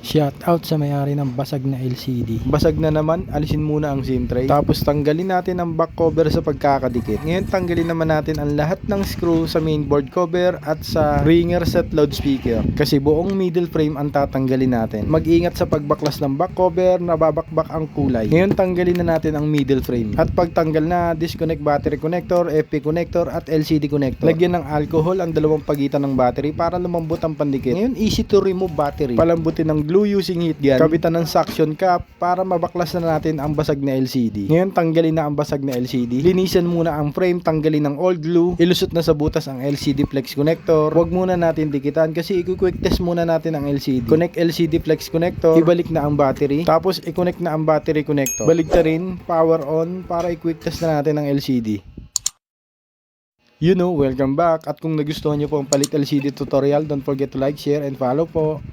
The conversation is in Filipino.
Shout out sa may-ari ng basag na LCD. Basag na naman, alisin muna ang SIM tray. Tapos tanggalin natin ang back cover sa pagkakadikit. Ngayon tanggalin naman natin ang lahat ng screw sa mainboard cover at sa ringer set loudspeaker. Kasi buong middle frame ang tatanggalin natin. Mag-ingat sa pagbaklas ng back cover, nababakbak ang kulay. Ngayon tanggalin na natin ang middle frame. At pagtanggal na, disconnect battery connector, FP connector at LCD connector. Lagyan ng alcohol ang dalawang pagitan ng battery para lumambot ang pandikit. Ngayon easy to remove battery. Palambutin ng glue using heat gun. Kabitan ng suction cap para mabaklas na natin ang basag na LCD. Ngayon tanggalin na ang basag na LCD. Linisan muna ang frame, tanggalin ng old glue. Ilusot na sa butas ang LCD flex connector. Huwag muna natin dikitan kasi i-quick test muna natin ang LCD. Connect LCD flex connector. Ibalik na ang battery. Tapos i-connect na ang battery connector. Balik ta rin, power on para i-quick test na natin ang LCD. Welcome back. At kung nagustuhan nyo po ang palit LCD tutorial, don't forget to like, share, and follow po.